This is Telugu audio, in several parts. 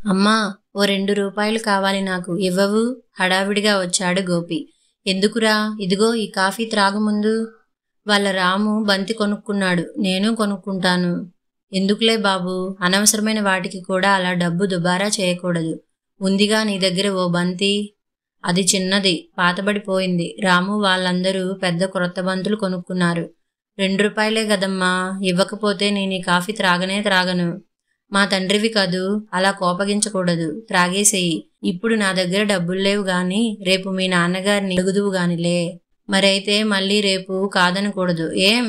అమ్మా, ఓ 2 రూపాయలు కావాలి నాకు, ఇవ్వవు? హడావిడిగా వచ్చాడు గోపి. ఎందుకురా? ఇదిగో ఈ కాఫీ త్రాగు ముందు. వాళ్ళ రాము బంతి కొనుక్కున్నాడు, నేను కొనుక్కుంటాను. ఎందుకులే బాబు, అనవసరమైన వాటికి కూడా అలా డబ్బు దుబారా చేయకూడదు. ఉందిగా నీ దగ్గర ఓ బంతి. అది చిన్నది, పాతబడిపోయింది. రాము వాళ్ళందరూ పెద్ద క్రొత్త బంతులు కొనుక్కున్నారు. 2 రూపాయలే గదమ్మా, ఇవ్వకపోతే నేను ఈ కాఫీ త్రాగనే త్రాగను. మా తండ్రివి కదూ, అలా కోపగించకూడదు, త్రాగేసేయి. ఇప్పుడు నా దగ్గర డబ్బుల్లేవు గాని రేపు మీ నాన్నగారిని అడుగుదువు గానిలే. మరైతే మళ్ళీ రేపు కాదనకూడదు ఏం?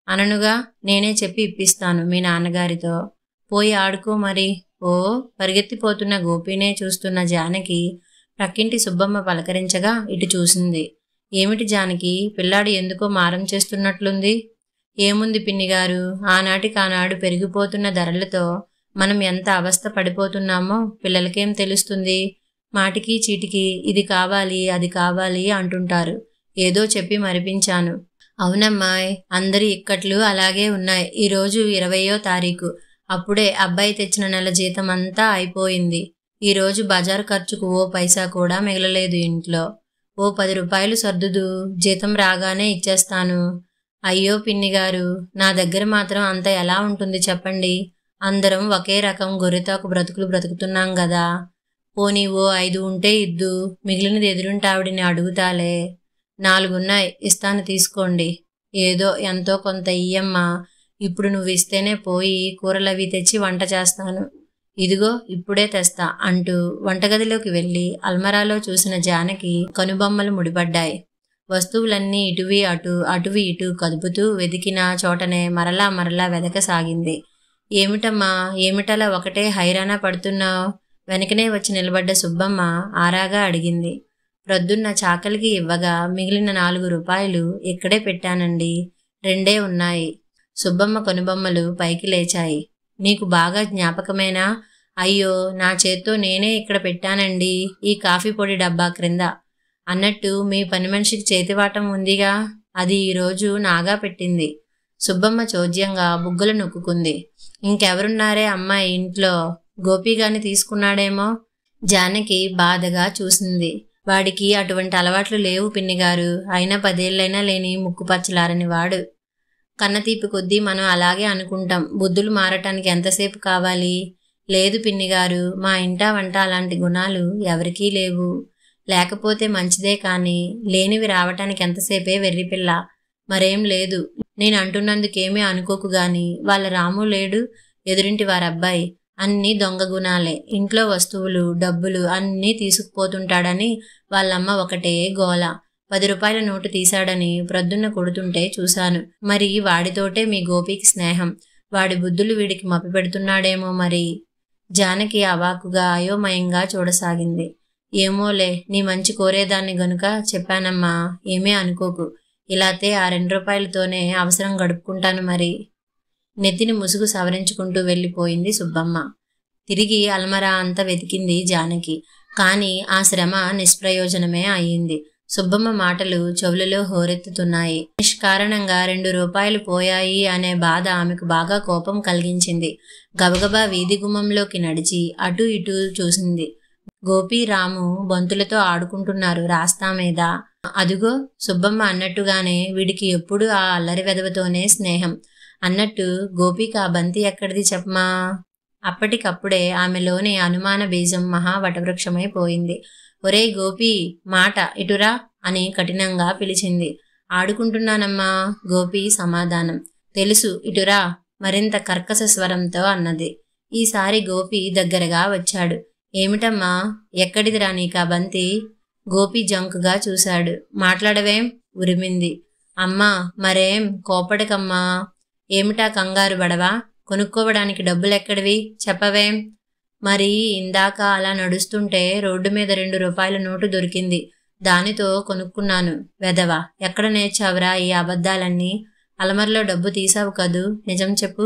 అననుగా, నేనే చెప్పి ఇప్పిస్తాను మీ నాన్నగారితో. పోయి ఆడుకో మరి. ఓ పరిగెత్తిపోతున్న గోపీనే చూస్తున్న జానకి ప్రక్కింటి సుబ్బమ్మ పలకరించగా ఇటు చూసింది. ఏమిటి జానకి, పిల్లాడు ఎందుకో మారం చేస్తున్నట్లుంది? ఏముంది పిన్నిగారు, ఆనాటికానాడు పెరిగిపోతున్న ధరలతో మనం ఎంత అవస్థ పడిపోతున్నామో పిల్లలకేం తెలుస్తుంది? మాటికి చీటికి ఇది కావాలి అది కావాలి అంటుంటారు. ఏదో చెప్పి మరిపించాను. అవునమ్మాయ్, అందరి ఇక్కట్లు అలాగే ఉన్నాయి. ఈరోజు 20వ తారీఖు. అప్పుడే అబ్బాయి తెచ్చిన నెల జీతం అంతా అయిపోయింది. ఈరోజు బజారు ఖర్చుకు ఓ పైసా కూడా మిగలలేదు ఇంట్లో. ఓ 10 రూపాయలు సర్దుదు, జీతం రాగానే ఇచ్చేస్తాను. అయ్యో పిన్నిగారు, నా దగ్గర మాత్రం అంత ఎలా ఉంటుంది చెప్పండి? అందరం ఒకే రకం గొర్రెతాకు బ్రతుకులు బ్రతుకుతున్నాం గదా. పోనీ ఓ 5 ఉంటే ఇద్దు, మిగిలినది ఎదురుంటావిడిని అడుగుతాలే. 4 ఉన్నాయి, ఇస్తాను తీసుకోండి. ఏదో ఎంతో కొంత ఇయ్యమ్మా, ఇప్పుడు నువ్వు ఇస్తేనే పోయి కూరలవి తెచ్చి వంట చేస్తాను. ఇదిగో ఇప్పుడే తెస్తా అంటూ వంటగదిలోకి వెళ్ళి అల్మరాలో చూసిన జానకి కనుబొమ్మలు ముడిపడ్డాయి. వస్తువులన్నీ ఇటువి అటు అటువి ఇటు కదుపుతూ వెదికిన చోటనే మరలా మరలా వెదకసాగింది. ఏమిటమ్మా, ఏమిటలా ఒకటే హైరానా పడుతున్నావు? వెనకనే వచ్చి నిలబడ్డ సుబ్బమ్మ ఆరాగా అడిగింది. ప్రొద్దున్న చాకలికి ఇవ్వగా మిగిలిన 4 రూపాయలు ఇక్కడే పెట్టానండి, 2 ఉన్నాయి. సుబ్బమ్మ కనుబొమ్మలు పైకి లేచాయి. నీకు బాగా జ్ఞాపకమేనా? అయ్యో, నా చేత్తో నేనే ఇక్కడ పెట్టానండి, ఈ కాఫీ పొడి డబ్బా క్రింద. అన్నట్టు మీ పని మనిషికి చేతివాటం ఉందిగా, అది ఈరోజు నాగా పెట్టింది. సుబ్బమ్మ చోద్యంగా బుగ్గలు నొక్కుంది. ఇంకెవరున్నారే అమ్మాయి ఇంట్లో? గోపిగాని తీసుకున్నాడేమో? జానకి బాధగా చూసింది. వాడికి అటువంటి అలవాట్లు లేవు పిన్నిగారు. అయినా 10 ఏళ్ళైనా లేని ముక్కుపచ్చలారని వాడు. కన్నతీపి కొద్దీ మనం అలాగే అనుకుంటాం. బుద్ధులు మారటానికి ఎంతసేపు కావాలి? లేదు పిన్నిగారు, మా ఇంటా వంట అలాంటి గుణాలు ఎవరికీ లేవు. లేకపోతే మంచిదే కాని లేనివి రావటానికి ఎంతసేపే వెర్రిపిల్ల. మరేం లేదు, నేను అంటున్నందుకేమీ అనుకోకు గాని వాళ్ళ రాము లేడు, ఎదురింటి వారబ్బాయి, అన్నీ దొంగ గుణాలే. ఇంట్లో వస్తువులు డబ్బులు అన్నీ తీసుకుపోతుంటాడని వాళ్ళమ్మ ఒకటే గోల. 10 రూపాయల నోటు తీశాడని ప్రొద్దున్న కొడుతుంటే చూశాను. మరి వాడితోటే మీ గోపికి స్నేహం. వాడి బుద్ధులు వీడికి మప్పి పెడుతున్నాడేమో మరి. జానకి అవాకుగా అయోమయంగా చూడసాగింది. ఏమోలే, నీ మంచి కోరేదాన్ని గనుక చెప్పానమ్మా, ఏమీ అనుకోకు. ఇలాతే ఆ 2 రూపాయలతోనే అవసరం గడుపుకుంటాను మరి. నెత్తిని ముసుగు సవరించుకుంటూ వెళ్ళిపోయింది సుబ్బమ్మ. తిరిగి అల్మరా అంతా వెతికింది జానకి. కాని ఆ శ్రమ నిష్ప్రయోజనమే అయింది. సుబ్బమ్మ మాటలు చెవులలో హోరెత్తుతున్నాయి. నిష్కారణంగా 2 రూపాయలు పోయాయి అనే బాధ ఆమెకు బాగా కోపం కలిగించింది. గబగబా వీధి గుమ్మంలోకి నడిచి అటూ ఇటూ చూసింది. గోపి రాము బంతులతో ఆడుకుంటున్నారు రాస్తా మీద. అదుగో సుబ్బమ్మ అన్నట్టుగానే వీడికి ఎప్పుడు ఆ అల్లరి వెదవతోనే స్నేహం. అన్నట్టు గోపికి ఆ బంతి ఎక్కడిది చెప్పమా? అప్పటికప్పుడే ఆమెలోని అనుమాన బీజం మహా వటవృక్షమైపోయింది. ఒరేయ్ గోపి, మాట ఇటురా అని కఠినంగా పిలిచింది. ఆడుకుంటున్నానమ్మా, గోపి సమాధానం. తెలుసు, ఇటురా మరింత కర్కశ స్వరంతో అన్నది. ఈసారి గోపి దగ్గరగా వచ్చాడు. ఏమిటమ్మా, ఎక్కడిదిరా నీకా బంతి? గోపి జంకుగా చూశాడు. మాట్లాడవేం? ఉరిమింది. అమ్మా మరేం, కోపడకమ్మా. ఏమిటా కంగారు బడవా? కొనుక్కోవడానికి డబ్బులెక్కడివి చెప్పవేం? మరి ఇందాక అలా నడుస్తుంటే రోడ్డు మీద 2 రూపాయల నోటు దొరికింది, దానితో కొనుక్కున్నాను. వెదవా, ఎక్కడ నేర్చావురా ఈ అబద్ధాలన్నీ? అలమర్లో డబ్బు తీసావు కదూ, నిజం చెప్పు.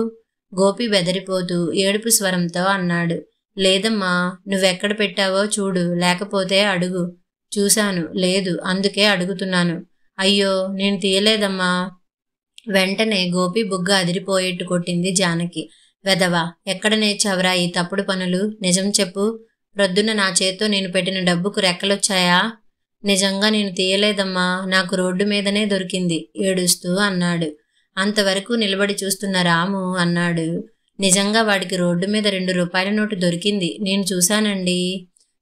గోపి బెదిరిపోతూ ఏడుపు స్వరంతో అన్నాడు. లేదమ్మా, నువ్వెక్కడ పెట్టావో చూడు, లేకపోతే అడుగు. చూశాను, లేదు, అందుకే అడుగుతున్నాను. అయ్యో, నేను తీయలేదమ్మా. వెంటనే గోపి బుగ్గ అదిరిపోయేట్టు కొట్టింది జానకి. వెదవా, ఎక్కడ నేర్చావురా ఈ తప్పుడు పనులు? నిజం చెప్పు. ప్రొద్దున నా చేత్తో నేను పెట్టిన డబ్బుకు రెక్కలొచ్చాయా? నిజంగా నేను తీయలేదమ్మా, నాకు రోడ్డు మీదనే దొరికింది ఏడుస్తూ అన్నాడు. అంతవరకు నిలబడి చూస్తున్న రాము అన్నాడు, నిజంగా వాడికి రోడ్డు మీద 2 రూపాయల నోటు దొరికింది, నేను చూశానండి.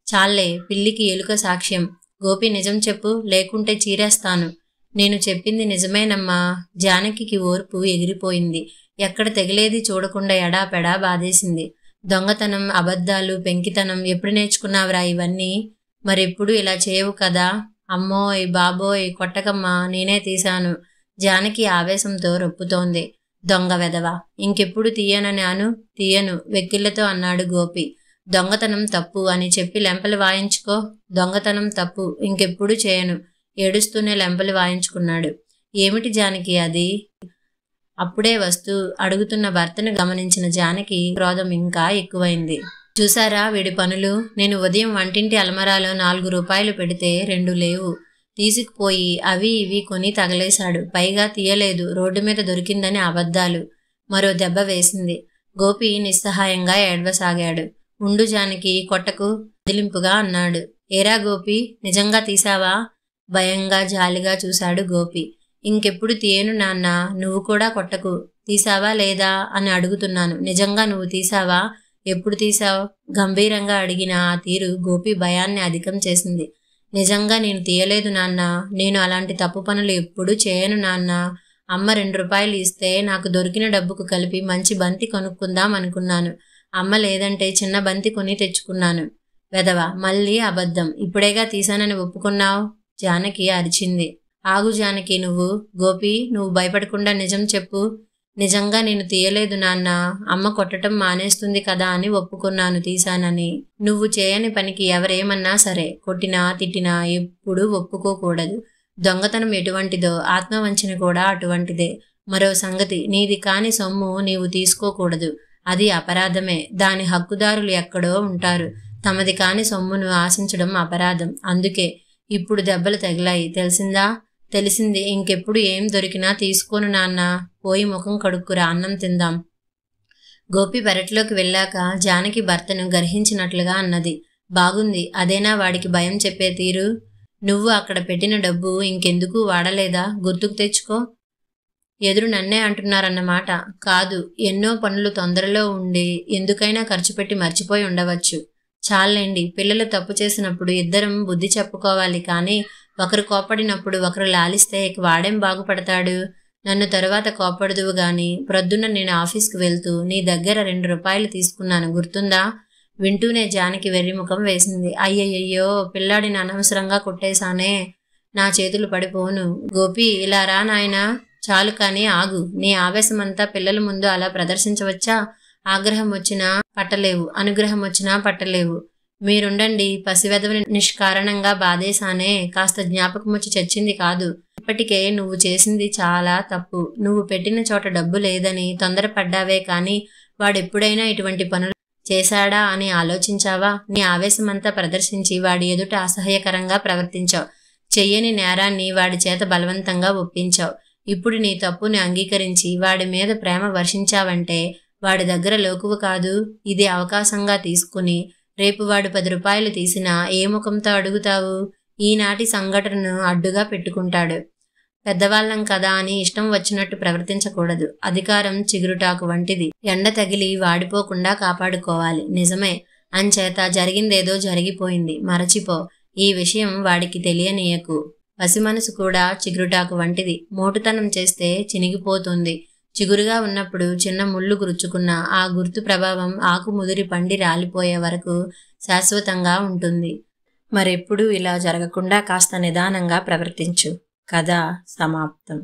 చాలే, పిల్లికి ఎలుక సాక్ష్యం. గోపి నిజం చెప్పు, లేకుంటే చీరేస్తాను. నేను చెప్పింది నిజమేనమ్మా. జానకికి ఓర్పు ఎగిరిపోయింది. ఎక్కడ తెగిలేది చూడకుండా ఎడాపెడా బాధేసింది. దొంగతనం, అబద్ధాలు, పెంకితనం ఎప్పుడు నేర్చుకున్నావురా ఇవన్నీ? మరెప్పుడు ఇలా చేయవు కదా? అమ్మోయ్ బాబోయ్, కొట్టకమ్మా, నేనే తీశాను. జానకి ఆవేశంతో రొప్పుతోంది. దొంగ వెధవ, ఇంకెప్పుడు తీయను వెక్కిళ్లతో అన్నాడు గోపి. దొంగతనం తప్పు అని చెప్పి లెంపలు వాయించుకో. దొంగతనం తప్పు, ఇంకెప్పుడు చేయను. ఏడుస్తూనే లెంపలు వాయించుకున్నాడు. ఏమిటి జానకి అది? అప్పుడే వస్తూ అడుగుతున్న భర్తను గమనించిన జానకి క్రోధం ఇంకా ఎక్కువైంది. చూసారా వీడి పనులు? నేను ఉదయం వంటింటి అలమరాలో 4 రూపాయలు పెడితే 2 లేవు. తీసుకుపోయి అవి ఇవి కొని తగలేశాడు. పైగా తీయలేదు, రోడ్డు మీద దొరికిందని అబద్ధాలు. మరో దెబ్బ వేసింది. గోపి నిస్సహాయంగా ఏడ్వసాగాడు. ఉండు జానకి, కొట్టకు, వదిలింపుగా అన్నాడు. ఏరా గోపి, నిజంగా తీసావా? భయంగా జాలిగా చూశాడు గోపి. ఇంకెప్పుడు తీయను నాన్న, నువ్వు కూడా కొట్టకు. తీసావా లేదా అని అడుగుతున్నాను. నిజంగా నువ్వు తీసావా? ఎప్పుడు తీసావు? గంభీరంగా అడిగిన ఆ తీరు గోపి భయాన్ని అధికం చేసింది. నిజంగా నేను తీయలేదు నాన్న, నేను అలాంటి తప్పు పనులు ఎప్పుడూ చేయను నాన్న. అమ్మ 2 రూపాయలు ఇస్తే నాకు దొరికిన డబ్బుకు కలిపి మంచి బంతి కొనుక్కుందాం అనుకున్నాను. అమ్మ లేదంటే చిన్న బంతి కొని తెచ్చుకున్నాను. వెధవ, మళ్ళీ అబద్ధం. ఇప్పుడేగా తీశానని ఒప్పుకున్నావు. జానకి అరిచింది. ఆగు జానకి, గోపి, నువ్వు భయపడకుండా నిజం చెప్పు. నిజంగా నేను తీయలేదు నాన్న, అమ్మ కొట్టడం మానేస్తుంది కదా అని ఒప్పుకున్నాను తీశానని. నువ్వు చేయని పనికి ఎవరేమన్నా సరే, కొట్టినా తిట్టినా ఎప్పుడూ ఒప్పుకోకూడదు. దొంగతనం ఎటువంటిదో ఆత్మవంచన కూడా అటువంటిదే. మరో సంగతి, నీది కాని సొమ్ము నీవు తీసుకోకూడదు. అది అపరాధమే. దాని హక్కుదారులు ఎక్కడో ఉంటారు. తమది కాని సొమ్మును ఆశించడం అపరాధం. అందుకే ఇప్పుడు దెబ్బలు తగిలాయి, తెలిసిందా? తెలిసింది. ఇంకెప్పుడు ఏం దొరికినా తీసుకోను నాన్న. పోయి ముఖం కడుక్కురా, అన్నం తిందాం. గోపి పెరట్లోకి వెళ్ళాక జానకి భర్తను గర్హించినట్లుగా అన్నది. బాగుంది, అదేనా వాడికి భయం చెప్పే తీరు? నువ్వు అక్కడ పెట్టిన డబ్బు ఇంకెందుకు వాడలేదా? గుర్తుకు తెచ్చుకో. ఎదురు నన్నే అంటున్నారన్నమాట. కాదు, ఎన్నో పనులు తొందరలో ఉండి ఎందుకైనా ఖర్చు పెట్టి మర్చిపోయి ఉండవచ్చు. చాలండి, పిల్లలు తప్పు చేసినప్పుడు ఇద్దరం బుద్ధి చెప్పుకోవాలి, కానీ ఒకరు కోపడినప్పుడు ఒకరు లాలిస్తే ఇక వాడేం బాగుపడతాడు? నన్ను తరువాత కోపడదువు గాని, ప్రొద్దున నేను ఆఫీస్కి వెళ్తూ నీ దగ్గర 2 రూపాయలు తీసుకున్నాను, గుర్తుందా? వింటూనే జానకి వెర్రిముఖం వేసింది. అయ్యయ్యో, పిల్లాడిని అనవసరంగా కొట్టేశానే, నా చేతులు పడిపోను. గోపి, ఇలా రా నాయనా. చాలు కానీ ఆగు. నీ ఆవేశమంతా పిల్లల ముందు అలా ప్రదర్శించవచ్చా? ఆగ్రహం వచ్చినా పట్టలేవు, అనుగ్రహం వచ్చినా పట్టలేవు. మీరుండండి, పసివెదవని నిష్కారణంగా బాధేశానే, కాస్త జ్ఞాపకం వచ్చి చచ్చింది కాదు. ఇప్పటికే నువ్వు చేసింది చాలా తప్పు. నువ్వు పెట్టిన చోట డబ్బు లేదని తొందరపడ్డావే కానీ వాడెప్పుడైనా ఇటువంటి పనులు చేశాడా అని ఆలోచించావా? నీ ఆవేశమంతా ప్రదర్శించి వాడి ఎదుట అసహ్యకరంగా ప్రవర్తించావు. చెయ్యని నేరాన్ని వాడి చేత బలవంతంగా ఒప్పించావు. ఇప్పుడు నీ తప్పుని అంగీకరించి వాడి మీద ప్రేమ వర్షించావంటే వాడి దగ్గర లోకువు కాదు. ఇది అవకాశంగా తీసుకుని రేపు వాడు 10 రూపాయలు తీసినా ఏ ముఖంతో అడుగుతావు? ఈనాటి సంఘటనను అడ్డుగా పెట్టుకుంటాడు. పెద్దవాళ్ళం కదా అని ఇష్టం వచ్చినట్టు ప్రవర్తించకూడదు. అధికారం చిగురుటాకు వంటిది. ఎండ తగిలి వాడిపోకుండా కాపాడుకోవాలి. నిజమే. అంచేత జరిగిందేదో జరిగిపోయింది, మరచిపో. ఈ విషయం వాడికి తెలియనీయకు. పసి మనసు కూడా చిగురుటాకు వంటిది. మోటుతనం చేస్తే చినిగిపోతుంది. చిగురుగా ఉన్నప్పుడు చిన్న ముళ్ళు గురుచుకున్న ఆ గుర్తు ప్రభావం ఆకు ముదిరి పండి రాలిపోయే వరకు శాశ్వతంగా ఉంటుంది. మరెప్పుడూ ఇలా జరగకుండా కాస్త నిదానంగా ప్రవర్తించు. కథ సమాప్తం.